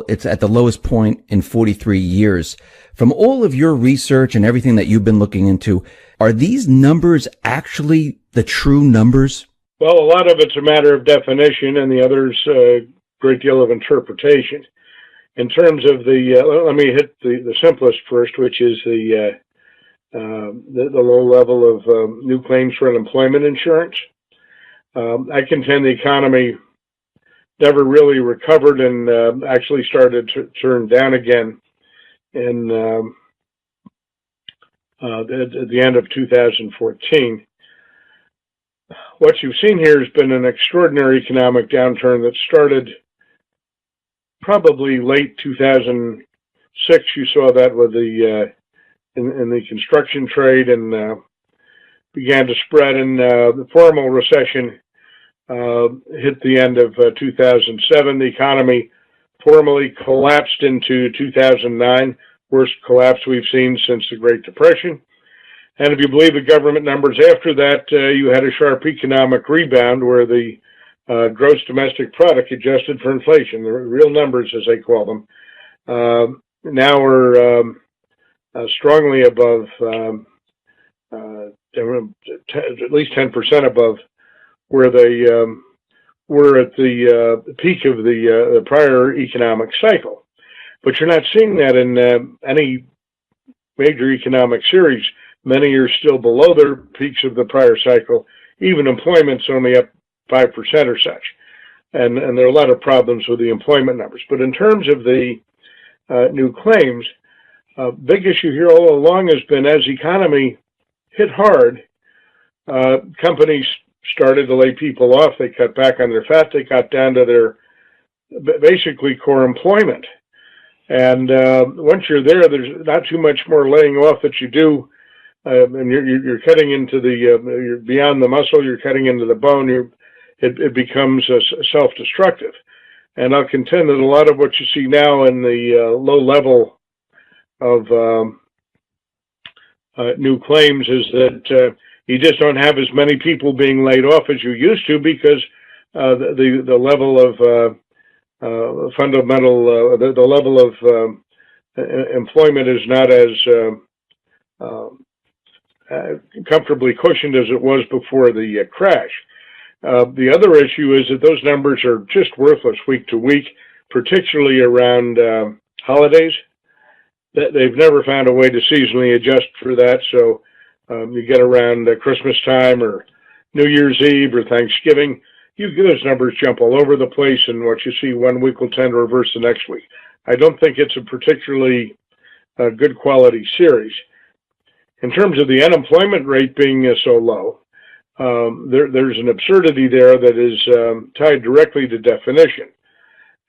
It's at the lowest point in 43 years. From all of your research and everything that you've been looking into, are these numbers actually the true numbers? Well, a lot of it's a matter of definition, and the other's a great deal of interpretation. In terms of let me hit the simplest first, which is the low level of new claims for unemployment insurance. I contend the economy never really recovered and actually started to turn down again in at the end of 2014. What you've seen here has been an extraordinary economic downturn that started probably late 2006. You saw that with in the construction trade and began to spread, and the formal recession hit the end of 2007. The economy formally collapsed into 2009, worst collapse we've seen since the Great Depression. And if you believe the government numbers after that, you had a sharp economic rebound where the gross domestic product adjusted for inflation, the real numbers as they call them, now are strongly above, at least 10% above where they were at the peak of the prior economic cycle. But you're not seeing that in any major economic series. Many are still below their peaks of the prior cycle. Even employment's only up 5% or such. And there are a lot of problems with the employment numbers. But in terms of the new claims, big issue here all along has been as the economy hit hard, companies started to lay people off. They cut back on their fat. They got down to their basically core employment. And once you're there, there's not too much more laying off that you do. And you're cutting into you're beyond the muscle, you're cutting into the bone, it becomes self-destructive. And I'll contend that a lot of what you see now in the low level of new claims is that you just don't have as many people being laid off as you used to because the level of fundamental, the level of employment is not as comfortably cushioned as it was before the crash. The other issue is that those numbers are just worthless week to week, particularly around holidays. They've never found a way to seasonally adjust for that, so you get around Christmas time or New Year's Eve or Thanksgiving, those numbers jump all over the place, and what you see one week will tend to reverse the next week. I don't think it's a particularly good quality series. In terms of the unemployment rate being so low, there's an absurdity there that is tied directly to definition.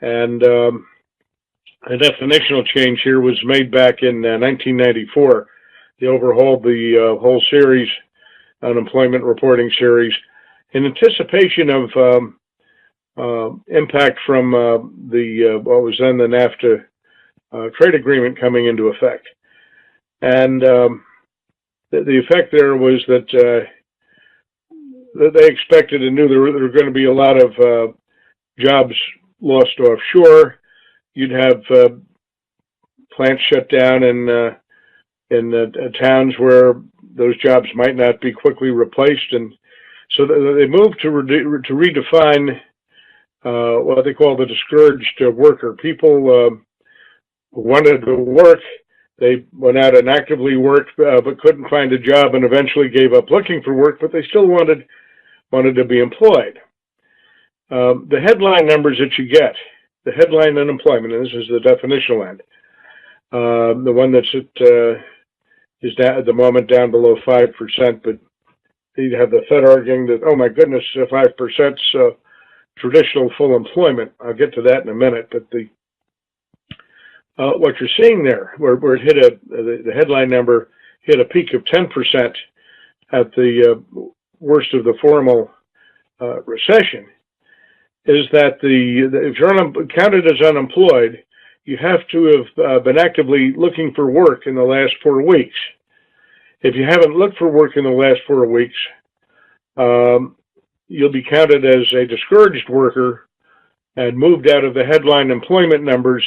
And a definitional change here was made back in 1994. They overhauled the whole series, unemployment reporting series, in anticipation of impact from what was then the NAFTA trade agreement coming into effect. And the effect there was that they expected and knew there were going to be a lot of jobs lost offshore. You'd have plants shut down in towns where those jobs might not be quickly replaced, and so they moved to redefine what they call the discouraged worker. People wanted to work. They went out and actively worked, but couldn't find a job, and eventually gave up looking for work. But they still wanted to be employed. The headline numbers that you get, the headline unemployment, and this is the definitional end, the one that's is down, at the moment down below 5%, but you have the Fed arguing that, oh my goodness, 5% traditional full employment. I'll get to that in a minute, but what you're seeing there, where it hit the headline number hit a peak of 10% at the worst of the formal recession, is that if you're counted as unemployed, you have to have been actively looking for work in the last 4 weeks. If you haven't looked for work in the last 4 weeks, you'll be counted as a discouraged worker and moved out of the headline employment numbers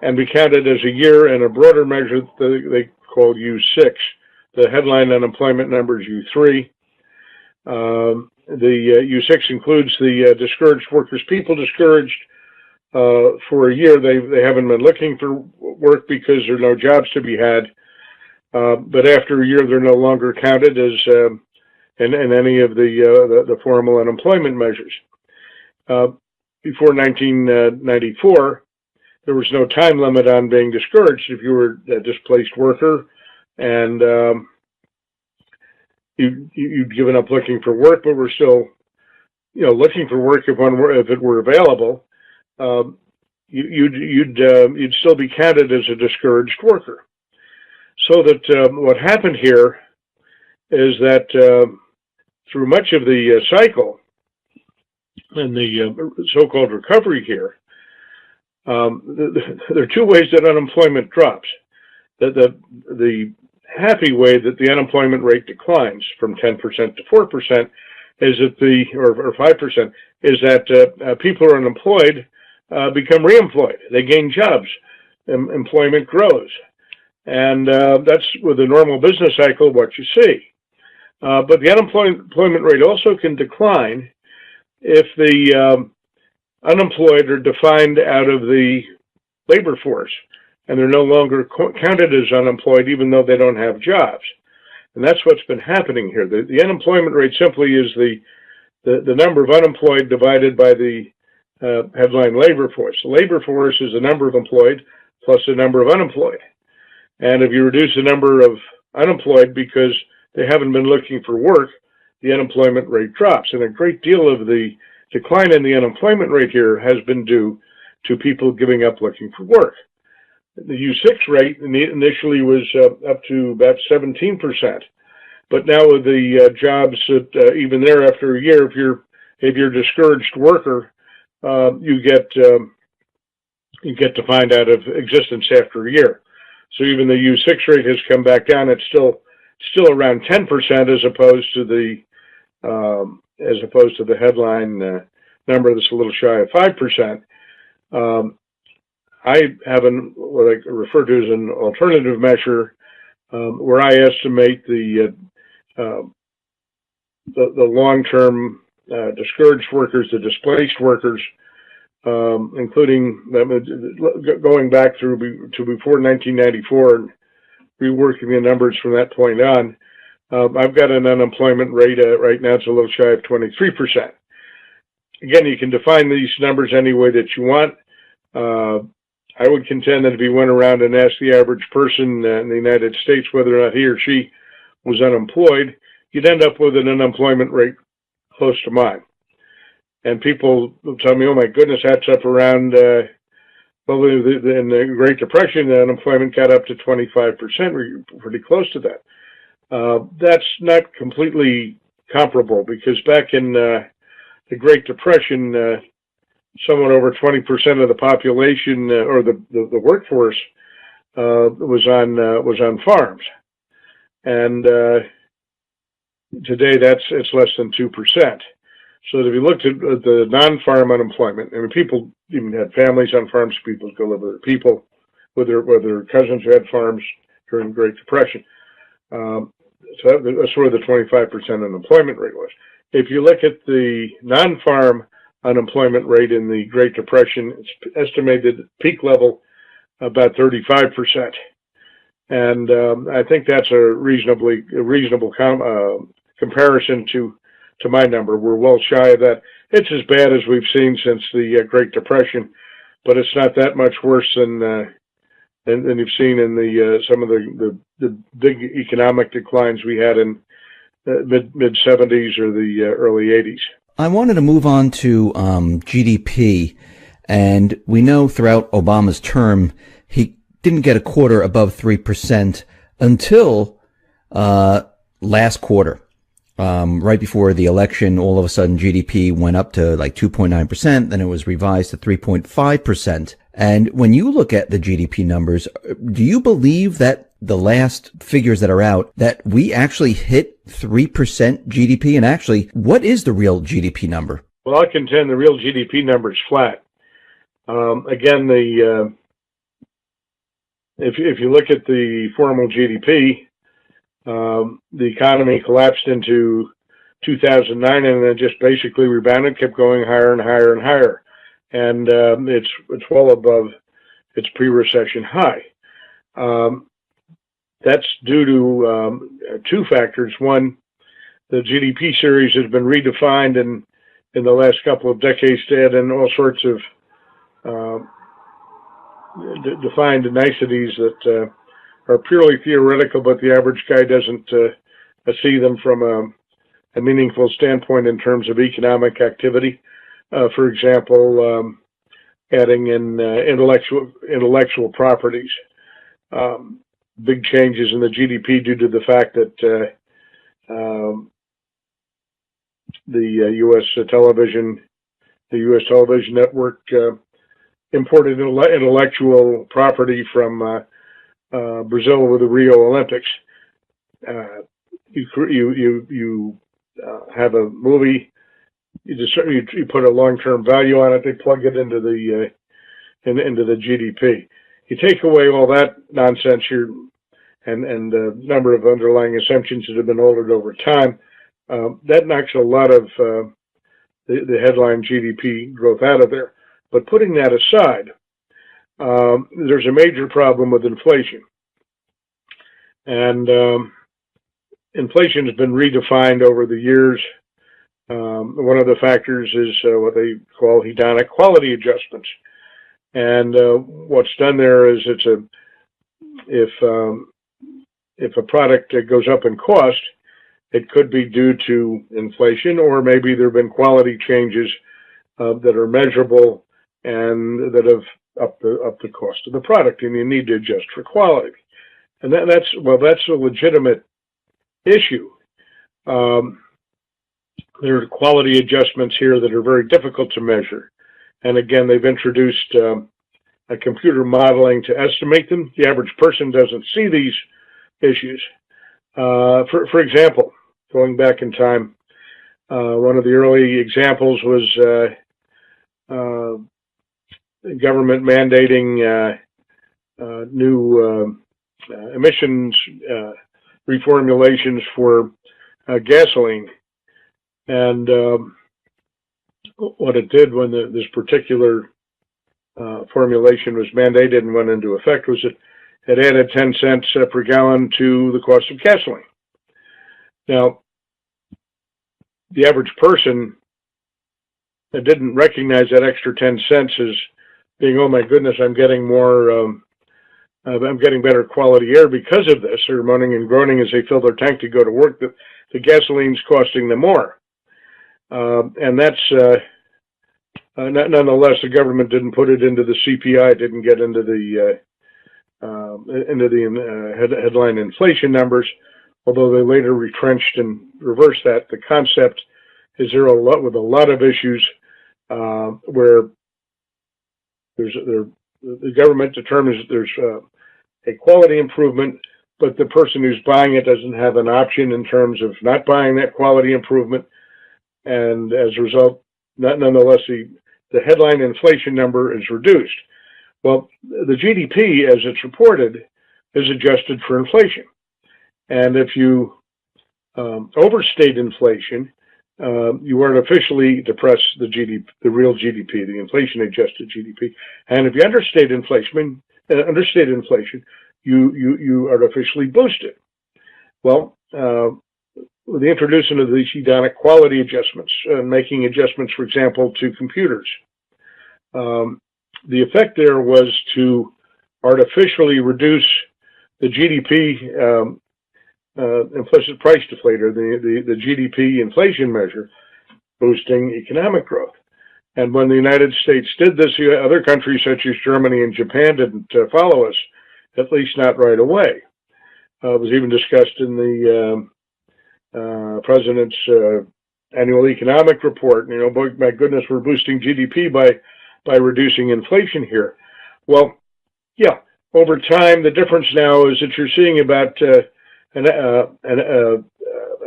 and be counted as a year in a broader measure they call U6. The headline unemployment number is U3. The U6 includes the discouraged workers. People discouraged for a year, they haven't been looking for work because there are no jobs to be had. But after a year, they're no longer counted as in any of the formal unemployment measures. Before 1994, there was no time limit on being discouraged. If you were a displaced worker and you'd given up looking for work, but were still, looking for work if it were available, you'd still be counted as a discouraged worker. So that what happened here is that through much of the cycle and the so-called recovery here, there are two ways that unemployment drops. The happy way that the unemployment rate declines from 10% to 4% is that or 5% is that people who are unemployed become reemployed. They gain jobs. Employment grows. And that's with the normal business cycle what you see. But the unemployment rate also can decline if the unemployed are defined out of the labor force and they're no longer counted as unemployed even though they don't have jobs. And that's what's been happening here. The unemployment rate simply is the number of unemployed divided by the headline labor force. The labor force is the number of employed plus the number of unemployed. And if you reduce the number of unemployed because they haven't been looking for work, the unemployment rate drops. And a great deal of the decline in the unemployment rate here has been due to people giving up looking for work. The U6 rate initially was up to about 17%. But now with the jobs that even there after a year, if you're a discouraged worker, you get defined out of existence after a year. So even the U6 rate has come back down. It's still around 10% as opposed to the headline number that's a little shy of 5%. I have what I refer to as an alternative measure where I estimate the long-term discouraged workers, the displaced workers, including going back to before 1994 and reworking the numbers from that point on. I've got an unemployment rate right now, it's a little shy of 23%. Again, you can define these numbers any way that you want. I would contend that if you went around and asked the average person in the United States whether or not he or she was unemployed, you'd end up with an unemployment rate close to mine. And people will tell me, oh my goodness, that's up around, in the Great Depression, the unemployment got up to 25%, we're pretty close to that. That's not completely comparable because back in the Great Depression, somewhat over 20% of the population or the workforce was on farms, and today it's less than 2%. So if you looked at the non-farm unemployment, I mean, people even had families on farms. People go live with their people, with their cousins who had farms during the Great Depression. So that's where the 25% unemployment rate was. If you look at the non-farm unemployment rate in the Great Depression, it's estimated peak level about 35%, and I think that's a reasonable comparison to my number. We're well shy of that. It's as bad as we've seen since the Great Depression, but it's not that much worse than you've seen in some of the big economic declines we had in mid 70s or the early 80s. I wanted to move on to GDP, and we know throughout Obama's term he didn't get a quarter above 3% until last quarter. Right before the election, all of a sudden GDP went up to like 2.9%, then it was revised to 3.5%. And when you look at the GDP numbers, do you believe that the last figures that are out, that we actually hit 3% GDP? And actually, what is the real GDP number? Well, I contend the real GDP number is flat. Again, if you look at the formal GDP, the economy collapsed into 2009 and then just basically rebounded, kept going higher and higher and higher, and it's well above its pre-recession high. That's due to two factors. One, the GDP series has been redefined in the last couple of decades to add in all sorts of defined niceties that are purely theoretical, but the average guy doesn't see them from a meaningful standpoint in terms of economic activity. For example, adding in intellectual properties. Big changes in the GDP due to the fact that the U.S. television network imported intellectual property from Brazil with the Rio Olympics. You have a movie, you put a long-term value on it, they plug it into the GDP. You take away all that nonsense here and a number of underlying assumptions that have been altered over time, that knocks a lot of the headline GDP growth out of there. But putting that aside, there's a major problem with inflation. And inflation has been redefined over the years. One of the factors is what they call hedonic quality adjustments. And what's done there is if a product goes up in cost, it could be due to inflation, or maybe there have been quality changes that are measurable and that have upped the cost of the product, and you need to adjust for quality. And that's a legitimate issue. There are quality adjustments here that are very difficult to measure. And again, they've introduced a computer modeling to estimate them. The average person doesn't see these issues. For example, going back in time, one of the early examples was government mandating new emissions reformulations for gasoline. And what it did when this particular formulation was mandated and went into effect was it added 10 cents per gallon to the cost of gasoline. Now, the average person didn't recognize that extra 10 cents as being, oh my goodness, I'm getting more, I'm getting better quality air because of this. They're moaning and groaning as they fill their tank to go to work. The gasoline's costing them more. And that's, nonetheless, the government didn't put it into the CPI, didn't get into the headline inflation numbers, although they later retrenched and reversed that. The concept is there with a lot of issues where the government determines that there's a quality improvement, but the person who's buying it doesn't have an option in terms of not buying that quality improvement. And as a result, nonetheless, the headline inflation number is reduced. Well, the GDP, as it's reported, is adjusted for inflation. And if you overstate inflation, you artificially depress the real GDP, the inflation-adjusted GDP. And if you understate inflation, you artificially boost it. Well, with the introduction of these hedonic quality adjustments, making adjustments, for example, to computers, the effect there was to artificially reduce the GDP implicit price deflator, the GDP inflation measure, boosting economic growth. And when the United States did this, other countries such as Germany and Japan didn't follow us, at least not right away. It was even discussed in the President's annual economic report. You know, boy, my goodness, we're boosting GDP by reducing inflation here. Well, yeah, over time, the difference now is that you're seeing about an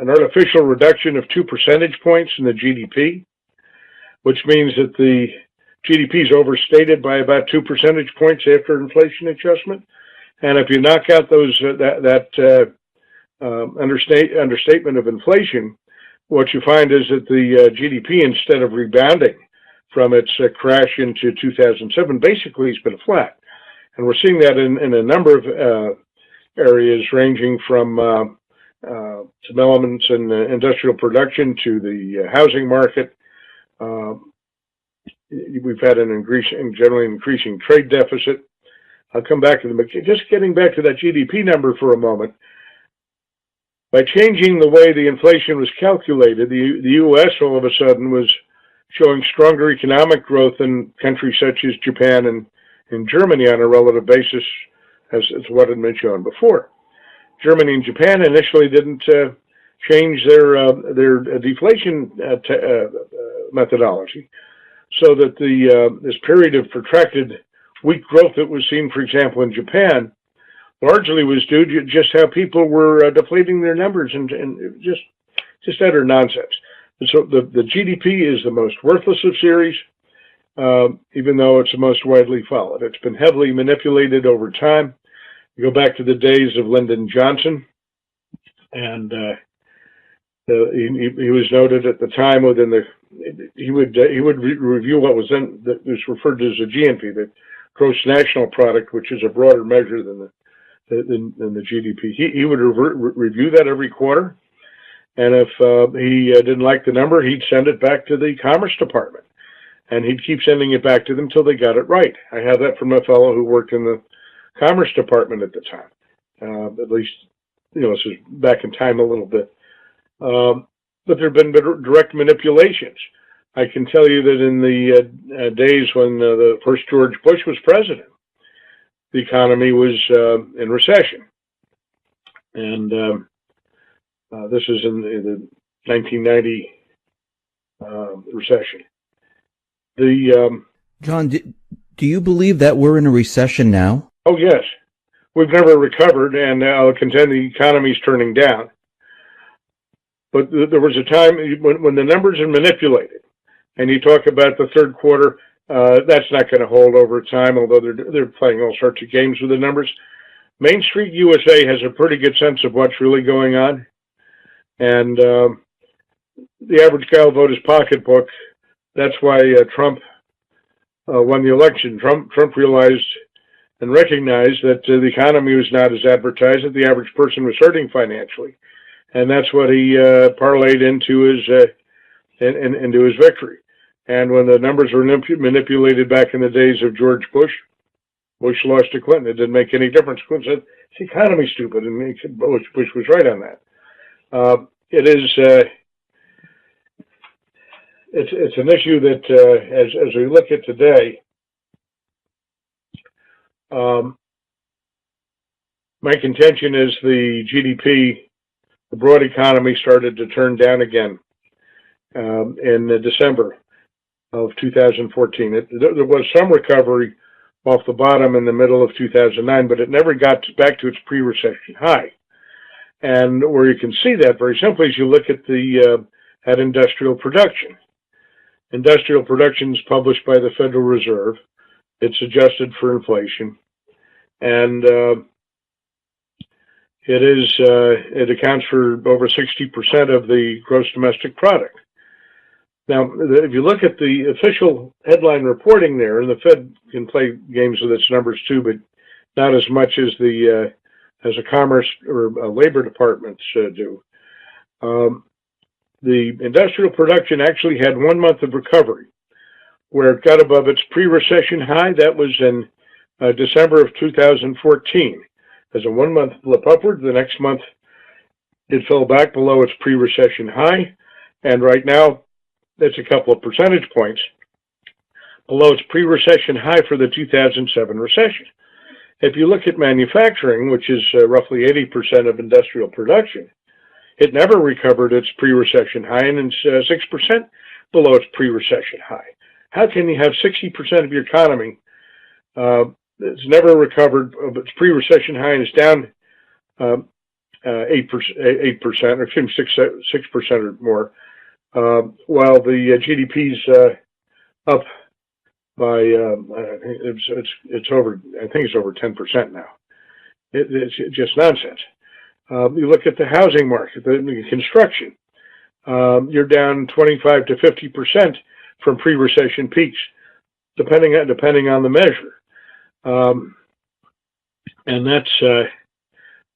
artificial reduction of 2 percentage points in the GDP, which means that the GDP is overstated by about 2 percentage points after inflation adjustment. And if you knock out those understatement of inflation, what you find is that the GDP, instead of rebounding from its crash into 2007, basically has been flat. And we're seeing that in a number of areas, ranging from some elements in industrial production to the housing market. We've had generally increasing trade deficit. I'll come back to them, but just getting back to that GDP number for a moment. By changing the way the inflation was calculated, the U.S. all of a sudden was showing stronger economic growth in countries such as Japan and Germany on a relative basis as what had been shown before. Germany and Japan initially didn't change their deflation methodology, so that this period of protracted weak growth that was seen, for example, in Japan, largely was due to just how people were deflating their numbers, and just utter nonsense. And so the GDP is the most worthless of series, even though it's the most widely followed. It's been heavily manipulated over time. You go back to the days of Lyndon Johnson, and he was noted at the time he would review what was referred to as the GNP, the gross national product, which is a broader measure than the GDP. He would review that every quarter, and if he didn't like the number, he'd send it back to the Commerce Department, and he'd keep sending it back to them until they got it right. I have that from a fellow who worked in the Commerce Department at the time. At least, this is back in time a little bit. But there have been direct manipulations. I can tell you that in the days when the first George Bush was president, the economy was in recession. And this is in the 1990 recession. John, do you believe that we're in a recession now? Oh, yes. We've never recovered, and I'll contend the economy's turning down. But there was a time when the numbers are manipulated, and you talk about the third quarter, that's not going to hold over time, although they're playing all sorts of games with the numbers. Main Street USA has a pretty good sense of what's really going on, and the average guy will vote his pocketbook. That's why Trump won the election. Trump realized and recognized that the economy was not as advertised, that the average person was hurting financially. And that's what he parlayed into his victory. And when the numbers were manipulated back in the days of George Bush, Bush lost to Clinton. It didn't make any difference. Clinton said, the economy's stupid, and Bush was right on that. It's an issue that, as we look at today, my contention is the GDP, the broad economy, started to turn down again in December of 2014. There was some recovery off the bottom in the middle of 2009, but it never got back to its pre-recession high. And where you can see that very simply is you look at industrial production. Industrial production is published by the Federal Reserve. It's adjusted for inflation, and it accounts for over 60% of the gross domestic product. Now, if you look at the official headline reporting there, and the Fed can play games with its numbers too, but not as much as the Commerce or Labor Departments do. The industrial production actually had 1 month of recovery, where it got above its pre-recession high. That was in December of 2014. As a 1 month blip upward, the next month it fell back below its pre-recession high, and right now that's a couple of percentage points below its pre-recession high for the 2007 recession. If you look at manufacturing, which is roughly 80% of industrial production, it never recovered its pre-recession high, and it's 6% below its pre-recession high. How can you have 60% of your economy it's never recovered of its pre-recession high, and it's down 8%, or 6% or more, while the GDP's up by it's over. I think it's over 10% now. It's just nonsense. You look at the housing market, the construction. You're down 25 to 50% from pre-recession peaks, depending on the measure. And that's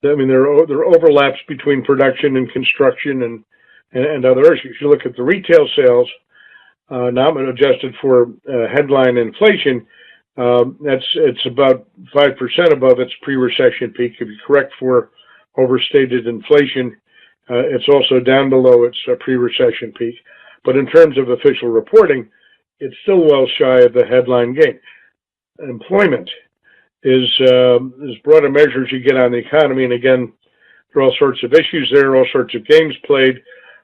there are overlaps between production and construction and other issues. You look at the retail sales, not adjusted for headline inflation. It's about 5% above its pre-recession peak. If you correct for overstated inflation, it's also down below its pre-recession peak. But in terms of official reporting, it's still well shy of the headline gain. Employment is broader measures you get on the economy, and again, there are all sorts of issues there, all sorts of games played.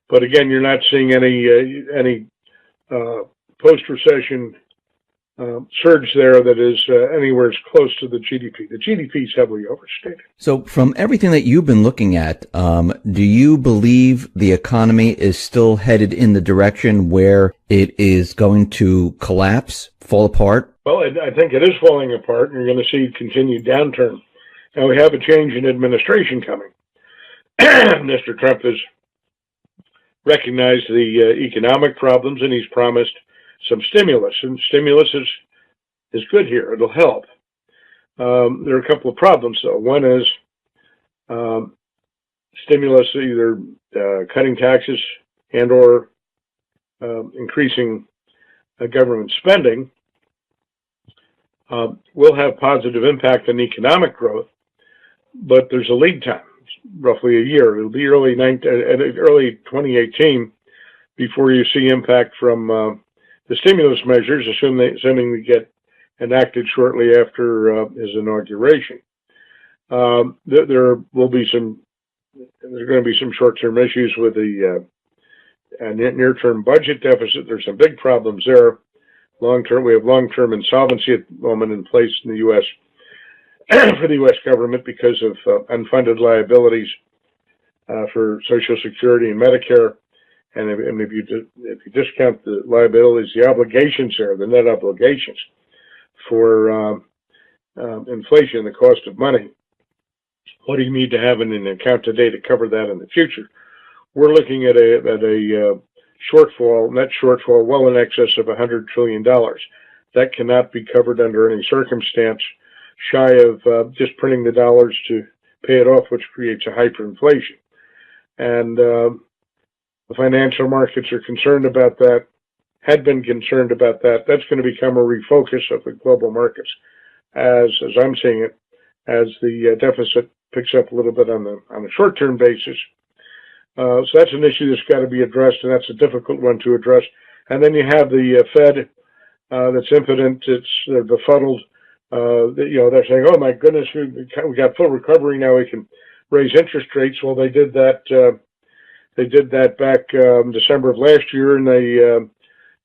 But again, you're not seeing any post-recession surge there that is anywhere as close to the GDP. The GDP is heavily overstated. So from everything that you've been looking at, do you believe the economy is still headed in the direction where it is going to collapse, fall apart? Well, I think it is falling apart, and you're going to see continued downturn. Now, we have a change in administration coming. Mr. Trump has recognized the economic problems, and he's promised some stimulus, and stimulus is good here. It'll help. There are a couple of problems, though. One is stimulus, either cutting taxes and or increasing government spending, will have positive impact on economic growth, but there's a lead time, roughly a year. It'll be early 2018 before you see impact from the stimulus measures, assuming we get enacted shortly after his inauguration. There's going to be some short-term issues with the near-term budget deficit. There's some big problems there. Long-term, we have long-term insolvency at the moment in place in the U.S. for the U.S. government because of unfunded liabilities for Social Security and Medicare. And if you discount the liabilities, the obligations there, the net obligations for inflation, the cost of money, what do you need to have in an account today to cover that in the future? We're looking at a net shortfall well in excess of $100 trillion. That cannot be covered under any circumstance, shy of just printing the dollars to pay it off, which creates a hyperinflation. And the financial markets are concerned about that, had been concerned about that. That's going to become a refocus of the global markets, as I'm seeing it, as the deficit picks up a little bit on a short-term basis. So that's an issue that's got to be addressed, and that's a difficult one to address. And then you have the Fed that's impotent, they're befuddled. They're saying, "Oh my goodness, we got full recovery now. We can raise interest rates." Well, they did that. They did that back December of last year, and they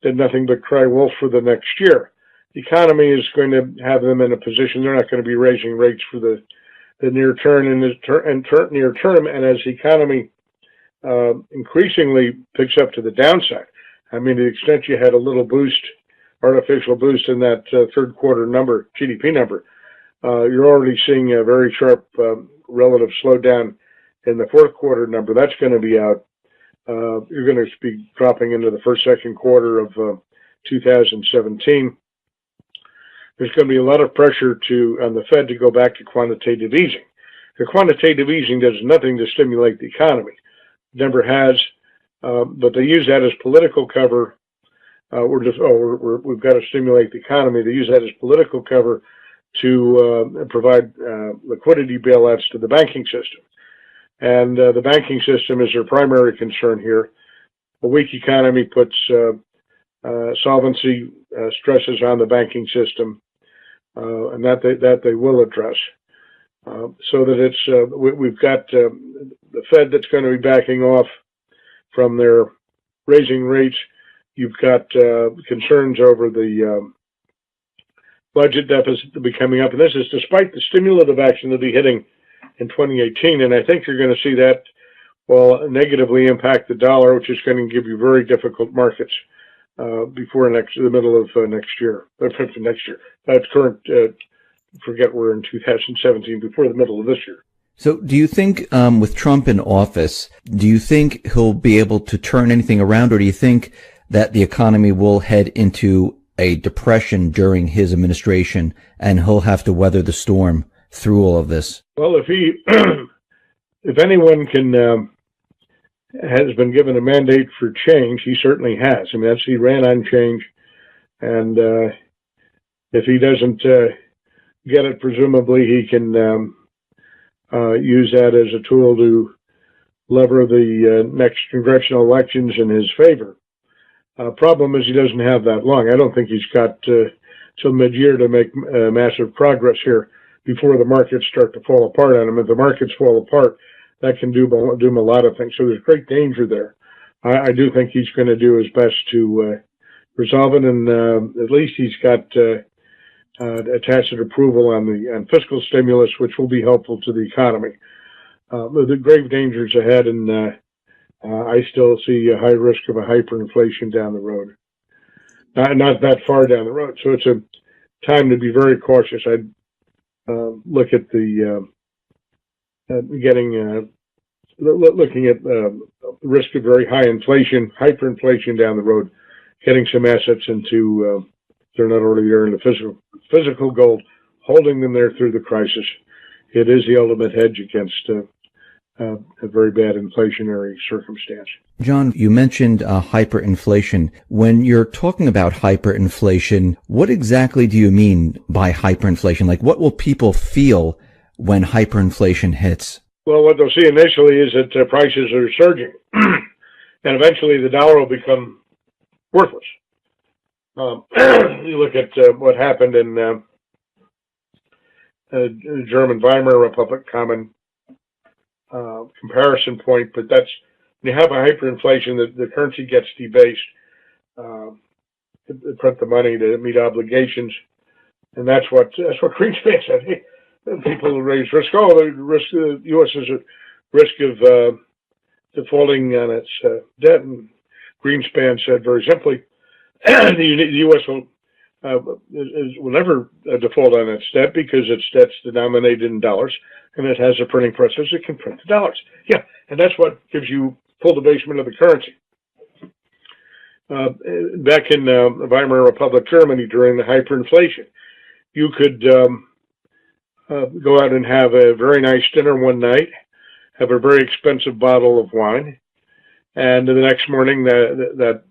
did nothing but cry wolf for the next year. The economy is going to have them in a position they're not going to be raising rates for the near term and near term. And as the economy increasingly picks up to the downside, I mean, to the extent you had a little boost, artificial boost in that third quarter number, GDP number, you're already seeing a very sharp relative slowdown in the fourth quarter number. That's going to be out. You're going to be dropping into the second quarter of 2017. There's going to be a lot of pressure on the Fed to go back to quantitative easing. The quantitative easing does nothing to stimulate the economy. Never has, but they use that as political cover. We've got to stimulate the economy. They use that as political cover to provide liquidity bailouts to the banking system. And the banking system is their primary concern here. A weak economy puts solvency stresses on the banking system, and that they will address. So that we've got the Fed that's going to be backing off from their raising rates. You've got concerns over the budget deficit to be coming up, and this is despite the stimulative action that'll be hitting in 2018, and I think you're going to see that will negatively impact the dollar, which is going to give you very difficult markets before the middle of next year. Next year. That's current. Forget we're in 2017. Before the middle of this year. So do you think, with Trump in office, do you think he'll be able to turn anything around, or do you think that the economy will head into a depression during his administration and he'll have to weather the storm through all of this? Well, if anyone has been given a mandate for change, he certainly has. I mean, he ran on change, and if he doesn't get it, presumably he can use that as a tool to lever the next congressional elections in his favor. Problem is he doesn't have that long. I don't think he's got till mid-year to make massive progress here before the markets start to fall apart on him. If the markets fall apart, that can do him a lot of things. So there's great danger there. I do think he's going to do his best to resolve it, and at least he's got a tacit approval on fiscal stimulus, which will be helpful to the economy. The grave dangers ahead, and I still see a high risk of a hyperinflation down the road. Not that far down the road. So it's a time to be very cautious. I'd look at the looking at the risk of very high inflation, hyperinflation down the road, getting some assets into they're not already there in the physical gold, holding them there through the crisis. It is the ultimate hedge against a very bad inflationary circumstance. John, you mentioned hyperinflation. When you're talking about hyperinflation, what exactly do you mean by hyperinflation? Like, what will people feel when hyperinflation hits? Well, what they'll see initially is that prices are surging, and eventually the dollar will become worthless. You look at what happened in the German Weimar Republic, common comparison point, but that's when you have a hyperinflation, the currency gets debased. They print the money to meet obligations, and that's what Greenspan said. Hey, people raise risk. Oh, the U.S. is at risk of defaulting on its debt, and Greenspan said very simply, the U.S. will never default on its debt because its debt's denominated in dollars, and it has a printing press that can print the dollars. Yeah, and that's what gives you full debasement of the currency. Back in the Weimar Republic, Germany, during the hyperinflation, you could go out and have a very nice dinner one night, have a very expensive bottle of wine, and the next morning that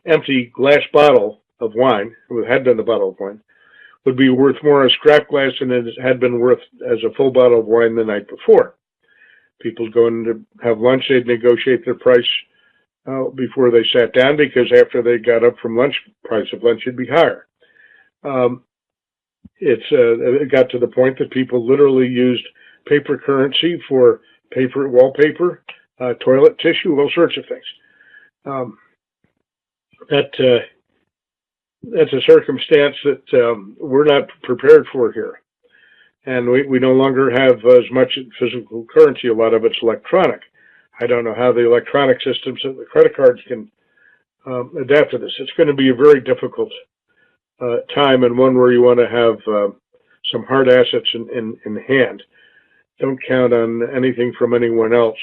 empty glass bottle of wine, it had been the bottle of wine, would be worth more as scrap glass than it had been worth as a full bottle of wine the night before. People going to have lunch, they'd negotiate their price before they sat down, because after they got up from lunch, price of lunch would be higher. It got to the point that people literally used paper currency for paper, wallpaper, toilet tissue, all sorts of things. That's a circumstance that we're not prepared for here. And we no longer have as much physical currency. A lot of it's electronic. I don't know how the electronic systems and the credit cards can adapt to this. It's going to be a very difficult time, and one where you want to have some hard assets in hand. Don't count on anything from anyone else.